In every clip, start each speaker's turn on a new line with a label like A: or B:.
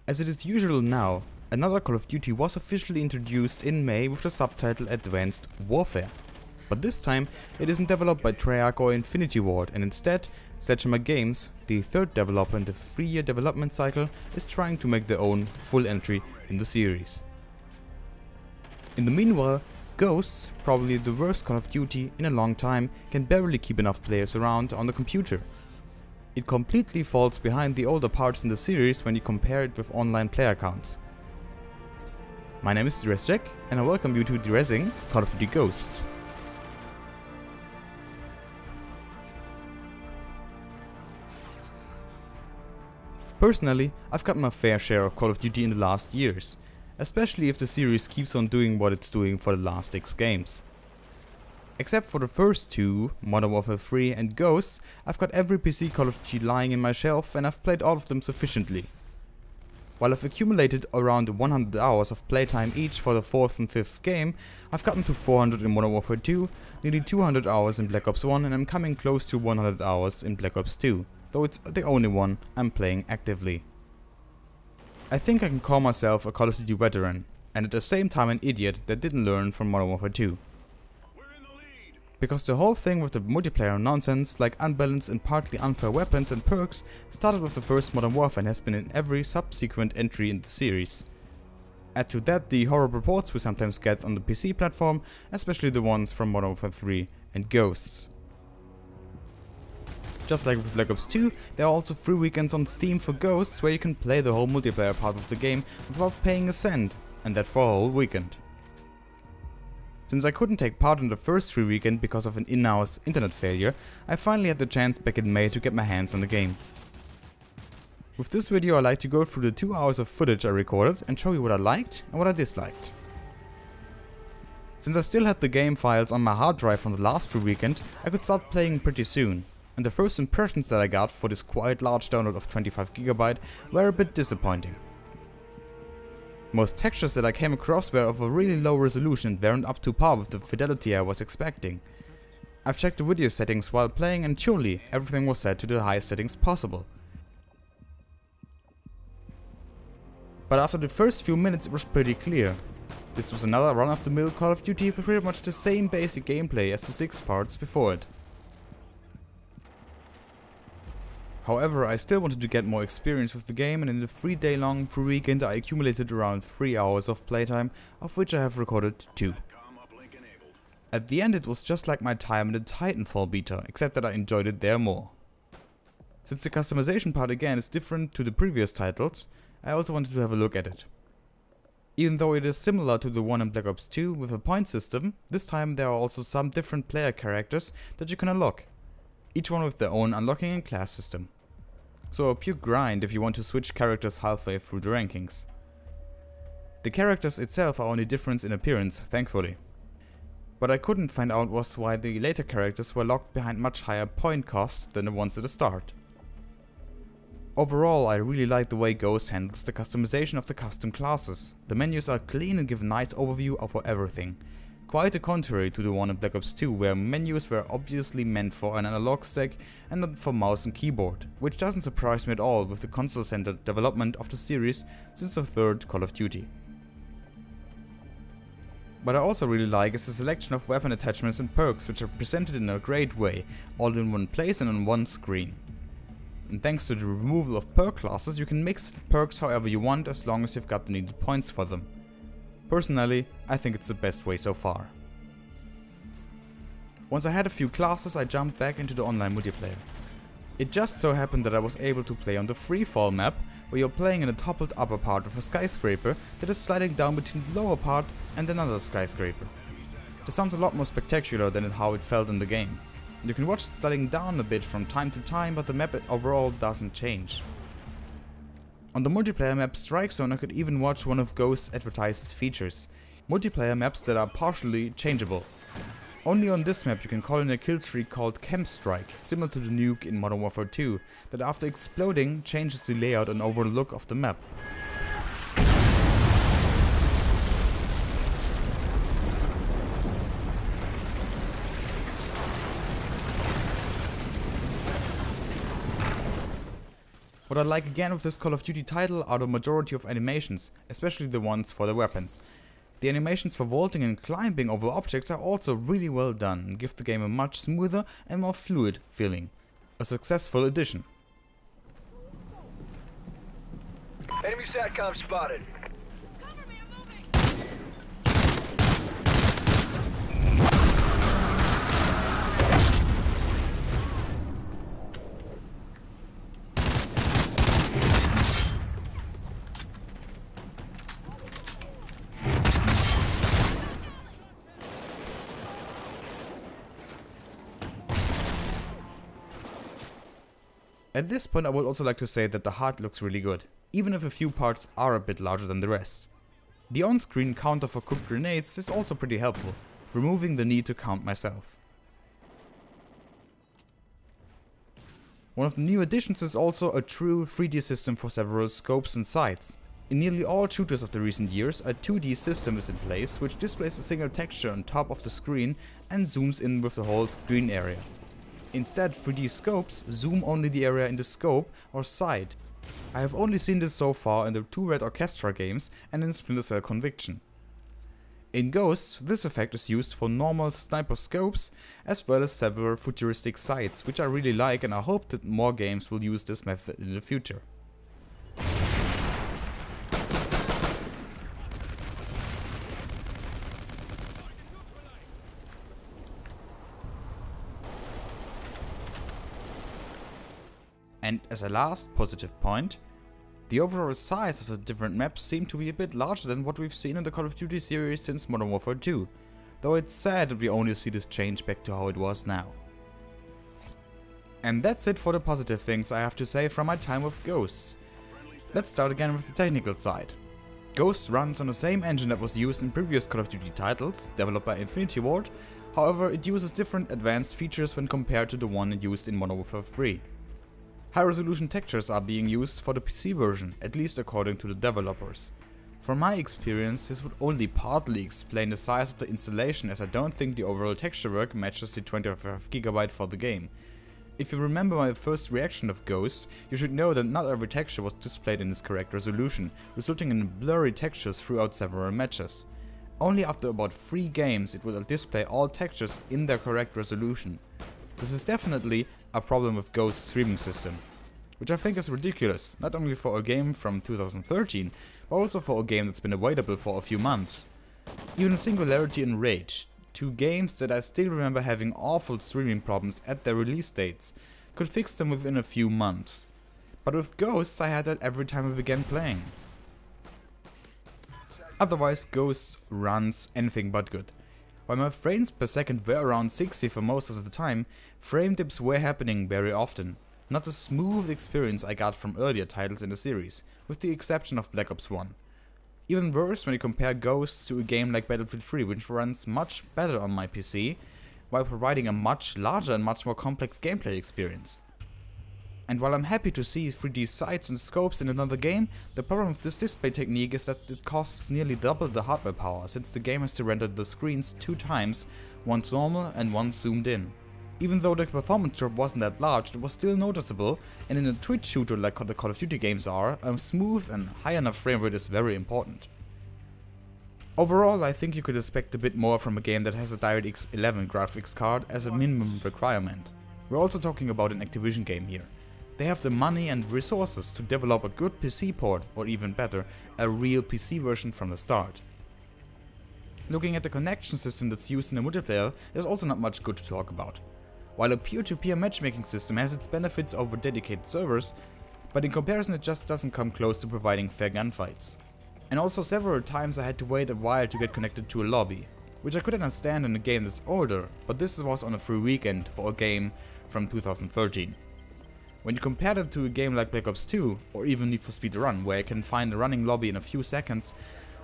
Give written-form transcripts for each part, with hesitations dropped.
A: As it is usual now, another Call of Duty was officially introduced in May with the subtitle Advanced Warfare. But this time it isn't developed by Treyarch or Infinity Ward, and instead Sledgehammer Games, the third developer in the 3-year development cycle, is trying to make their own full entry in the series. In the meanwhile, Ghosts, probably the worst Call of Duty in a long time, can barely keep enough players around on the computer. It completely falls behind the older parts in the series when you compare it with online player counts. My name is Derezzing, and I welcome you to Derezzing Call of Duty Ghosts. Personally, I've got my fair share of Call of Duty in the last years, especially if the series keeps on doing what it's doing for the last 6 games. Except for the first 2, Modern Warfare 3 and Ghosts, I've got every PC Call of Duty lying in my shelf and I've played all of them sufficiently. While I've accumulated around 100 hours of playtime each for the 4th and 5th game, I've gotten to 400 in Modern Warfare 2, nearly 200 hours in Black Ops 1, and I'm coming close to 100 hours in Black Ops 2, though it's the only one I'm playing actively. I think I can call myself a Call of Duty veteran, and at the same time an idiot that didn't learn from Modern Warfare 2. Because the whole thing with the multiplayer nonsense, like unbalanced and partly unfair weapons and perks, started with the first Modern Warfare and has been in every subsequent entry in the series. Add to that the horrible reports we sometimes get on the PC platform, especially the ones from Modern Warfare 3 and Ghosts. Just like with Black Ops 2, there are also free weekends on Steam for Ghosts where you can play the whole multiplayer part of the game without paying a cent, and that for a whole weekend. Since I couldn't take part in the first free weekend because of an in-house internet failure, I finally had the chance back in May to get my hands on the game. With this video I like to go through the 2 hours of footage I recorded and show you what I liked and what I disliked. Since I still had the game files on my hard drive from the last free weekend, I could start playing pretty soon. And the first impressions that I got for this quite large download of 25GB were a bit disappointing. Most textures that I came across were of a really low resolution and weren't up to par with the fidelity I was expecting. I've checked the video settings while playing and surely everything was set to the highest settings possible. But after the first few minutes it was pretty clear. This was another run-of-the-mill Call of Duty with pretty much the same basic gameplay as the 6 parts before it. However, I still wanted to get more experience with the game, and in the 3-day-long free weekend I accumulated around 3 hours of playtime, of which I have recorded 2. At the end it was just like my time in the Titanfall beta, except that I enjoyed it there more. Since the customization part again is different to the previous titles, I also wanted to have a look at it. Even though it is similar to the one in Black Ops 2 with a point system, this time there are also some different player characters that you can unlock, each one with their own unlocking and class system. So a pure grind if you want to switch characters halfway through the rankings. The characters itself are only different in appearance, thankfully. What I couldn't find out was why the later characters were locked behind much higher point costs than the ones at the start. Overall, I really like the way Ghost handles the customization of the custom classes. The menus are clean and give a nice overview of everything. Quite the contrary to the one in Black Ops 2, where menus were obviously meant for an analog stick and not for mouse and keyboard, which doesn't surprise me at all with the console-centered development of the series since the 3rd Call of Duty. What I also really like is the selection of weapon attachments and perks, which are presented in a great way, all in one place and on one screen. And thanks to the removal of perk classes, you can mix perks however you want as long as you've got the needed points for them. Personally, I think it's the best way so far. Once I had a few classes, I jumped back into the online multiplayer. It just so happened that I was able to play on the Freefall map, where you're playing in a toppled upper part of a skyscraper that is sliding down between the lower part and another skyscraper. This sounds a lot more spectacular than how it felt in the game. You can watch it sliding down a bit from time to time, but the map overall doesn't change. On the multiplayer map Strike Zone I could even watch one of Ghost's advertised features, multiplayer maps that are partially changeable. Only on this map you can call in a killstreak called Chem Strike, similar to the nuke in Modern Warfare 2, that after exploding changes the layout and overall look of the map. What I like again with this Call of Duty title are the majority of animations, especially the ones for the weapons. The animations for vaulting and climbing over objects are also really well done and give the game a much smoother and more fluid feeling. A successful addition.
B: Enemy SATCOM spotted.
A: At this point I would also like to say that the HUD looks really good, even if a few parts are a bit larger than the rest. The on-screen counter for cooked grenades is also pretty helpful, removing the need to count myself. One of the new additions is also a true 3D system for several scopes and sights. In nearly all shooters of the recent years, a 2D system is in place which displays a single texture on top of the screen and zooms in with the whole screen area. Instead, 3D scopes zoom only the area in the scope or sight. I have only seen this so far in the 2 Red Orchestra games and in Splinter Cell Conviction. In Ghosts, this effect is used for normal sniper scopes as well as several futuristic sites, which I really like, and I hope that more games will use this method in the future. And as a last positive point, the overall size of the different maps seem to be a bit larger than what we've seen in the Call of Duty series since Modern Warfare 2, though it's sad that we only see this change back to how it was now. And that's it for the positive things I have to say from my time with Ghosts. Let's start again with the technical side. Ghosts runs on the same engine that was used in previous Call of Duty titles, developed by Infinity Ward, however it uses different advanced features when compared to the one used in Modern Warfare 3. High resolution textures are being used for the PC version, at least according to the developers. From my experience, this would only partly explain the size of the installation, as I don't think the overall texture work matches the 25GB for the game. If you remember my first reaction of Ghost, you should know that not every texture was displayed in its correct resolution, resulting in blurry textures throughout several matches. Only after about 3 games it will display all textures in their correct resolution. This is definitely a problem with Ghost's streaming system, which I think is ridiculous, not only for a game from 2013, but also for a game that's been available for a few months. Even Singularity and Rage, 2 games that I still remember having awful streaming problems at their release dates, could fix them within a few months. But with Ghosts I had that every time I began playing. Otherwise Ghosts runs anything but good. While my frames per second were around 60 for most of the time, frame dips were happening very often. Not a smooth experience I got from earlier titles in the series, with the exception of Black Ops 1. Even worse when you compare Ghosts to a game like Battlefield 3, which runs much better on my PC, while providing a much larger and much more complex gameplay experience. And while I'm happy to see 3D sights and scopes in another game, the problem with this display technique is that it costs nearly double the hardware power, since the game has to render the screens 2 times, once normal and once zoomed in. Even though the performance drop wasn't that large, it was still noticeable, and in a Twitch shooter like the Call of Duty games are, a smooth and high enough frame rate is very important. Overall, I think you could expect a bit more from a game that has a DirectX 11 graphics card as a minimum requirement. We're also talking about an Activision game here. They have the money and resources to develop a good PC port, or even better, a real PC version from the start. Looking at the connection system that's used in the multiplayer, there's also not much good to talk about. While a peer-to-peer matchmaking system has its benefits over dedicated servers, but in comparison it just doesn't come close to providing fair gunfights. And also several times I had to wait a while to get connected to a lobby, which I could understand in a game that's older, but this was on a free weekend for a game from 2013. When you compare that to a game like Black Ops 2, or even Need for Speed Run, where I can find a running lobby in a few seconds,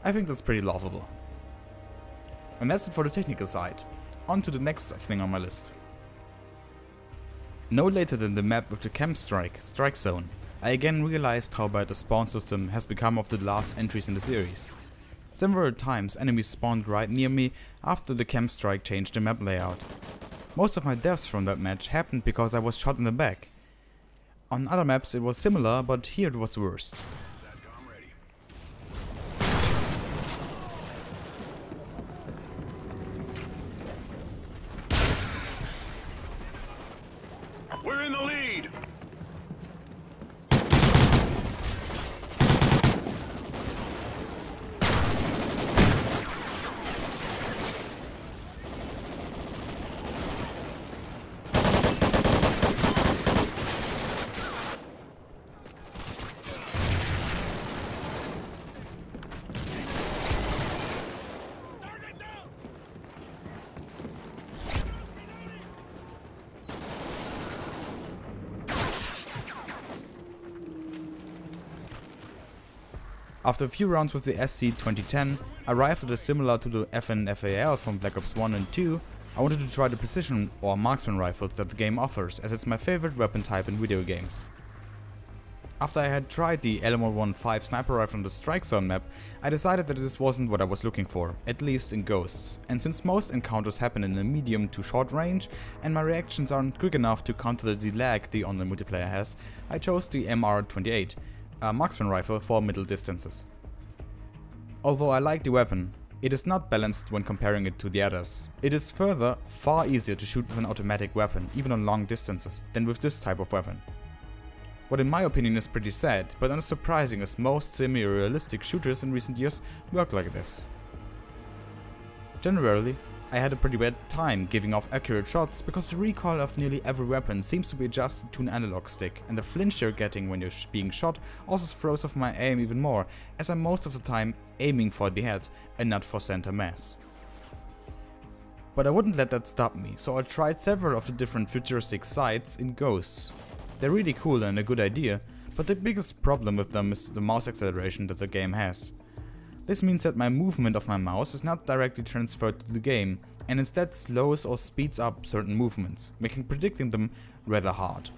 A: I think that's pretty laughable. And that's it for the technical side. On to the next thing on my list. No later than the map with the camp strike zone, I again realized how bad the spawn system has become of the last entries in the series. Several times enemies spawned right near me after the camp strike changed the map layout. Most of my deaths from that match happened because I was shot in the back. On other maps it was similar, but here it was worst.
C: We're in the lead!
A: After a few rounds with the SC-2010, a rifle that is similar to the FN-FAL from Black Ops 1 and 2, I wanted to try the precision or marksman rifles that the game offers, as it's my favorite weapon type in video games. After I had tried the LMR-15 sniper rifle on the Strike Zone map, I decided that this wasn't what I was looking for, at least in Ghosts. And since most encounters happen in a medium to short range, and my reactions aren't quick enough to counter the lag the online multiplayer has, I chose the MR-28. A marksman rifle for middle distances. Although I like the weapon, it is not balanced when comparing it to the others. It is further far easier to shoot with an automatic weapon, even on long distances, than with this type of weapon. What in my opinion is pretty sad, but unsurprising as most semi-realistic shooters in recent years work like this. Generally, I had a pretty bad time giving off accurate shots because the recoil of nearly every weapon seems to be adjusted to an analog stick, and the flinch you're getting when you're being shot also throws off my aim even more, as I'm most of the time aiming for the head and not for center mass. But I wouldn't let that stop me, so I tried several of the different futuristic sites in Ghosts. They're really cool and a good idea, but the biggest problem with them is the mouse acceleration that the game has. This means that my movement of my mouse is not directly transferred to the game, and instead slows or speeds up certain movements, making predicting them rather hard.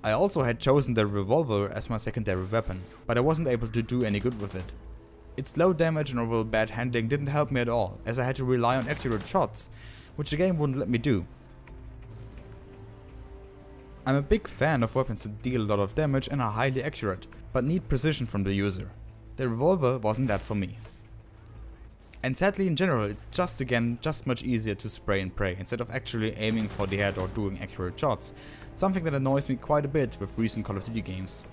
A: I also had chosen the Revolver as my secondary weapon, but I wasn't able to do any good with it. Its low damage and overall bad handling didn't help me at all, as I had to rely on accurate shots, which the game wouldn't let me do. I'm a big fan of weapons that deal a lot of damage and are highly accurate, but need precision from the user. The Revolver wasn't that for me. And sadly in general, it's just much easier to spray and pray instead of actually aiming for the head or doing accurate shots, something that annoys me quite a bit with recent Call of Duty games.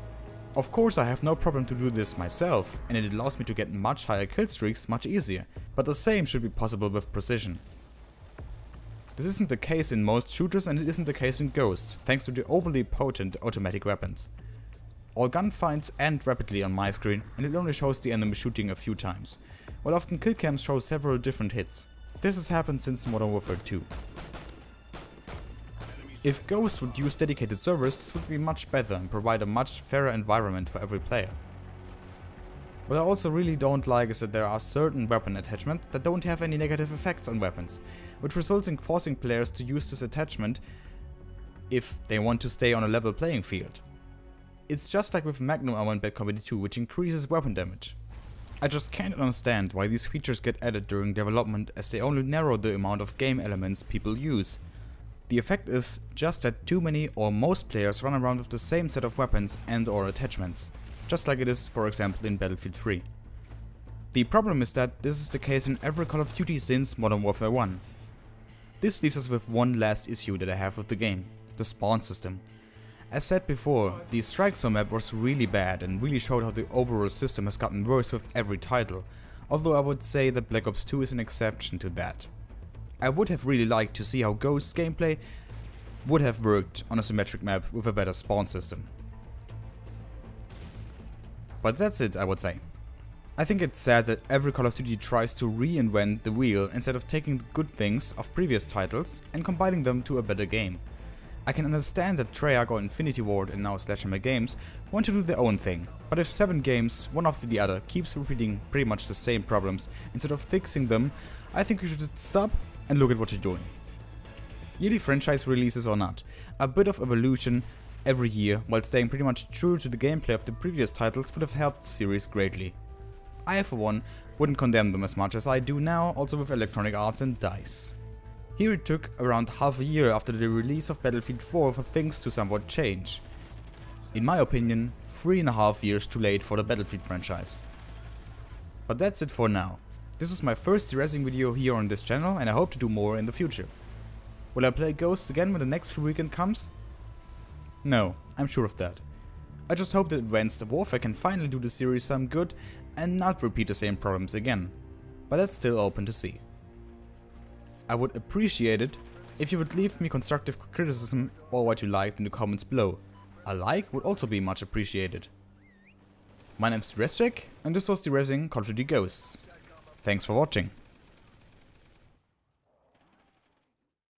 A: Of course I have no problem to do this myself, and it allows me to get much higher kill streaks much easier, but the same should be possible with precision. This isn't the case in most shooters, and it isn't the case in Ghosts, thanks to the overly potent automatic weapons. All gunfights end rapidly on my screen, and it only shows the enemy shooting a few times, while often kill cams show several different hits. This has happened since Modern Warfare 2. If Ghosts would use dedicated servers, this would be much better and provide a much fairer environment for every player. What I also really don't like is that there are certain weapon attachments that don't have any negative effects on weapons, which results in forcing players to use this attachment if they want to stay on a level playing field. It's just like with Magnum ammo in Bad Company 2, which increases weapon damage. I just can't understand why these features get added during development, as they only narrow the amount of game elements people use. The effect is just that too many or most players run around with the same set of weapons and or attachments, just like it is for example in Battlefield 3. The problem is that this is the case in every Call of Duty since Modern Warfare 1. This leaves us with one last issue that I have with the game, the spawn system. As said before, the Strike Zone map was really bad and really showed how the overall system has gotten worse with every title, although I would say that Black Ops 2 is an exception to that. I would have really liked to see how Ghost's gameplay would have worked on a symmetric map with a better spawn system. But that's it, I would say. I think it's sad that every Call of Duty tries to reinvent the wheel instead of taking the good things of previous titles and combining them to a better game. I can understand that Treyarch or Infinity Ward and now Sledgehammer Games want to do their own thing, but if 7 games, one after the other, keeps repeating pretty much the same problems instead of fixing them, I think you should stop and look at what you're doing. Yearly franchise releases or not, a bit of evolution every year while staying pretty much true to the gameplay of the previous titles would have helped the series greatly. I for one wouldn't condemn them as much as I do now, also with Electronic Arts and DICE. Here it took around half a year after the release of Battlefield 4 for things to somewhat change. In my opinion, 3.5 years too late for the Battlefield franchise. But that's it for now. This was my first Derezzing video here on this channel and I hope to do more in the future. Will I play Ghosts again when the next free weekend comes? No, I'm sure of that. I just hope that Advanced Warfare can finally do the series some good and not repeat the same problems again. But that's still open to see. I would appreciate it if you would leave me constructive criticism or what you liked in the comments below. A like would also be much appreciated. My name's Derezzing and this was Derezzing Call of Duty Ghosts. Thanks for watching.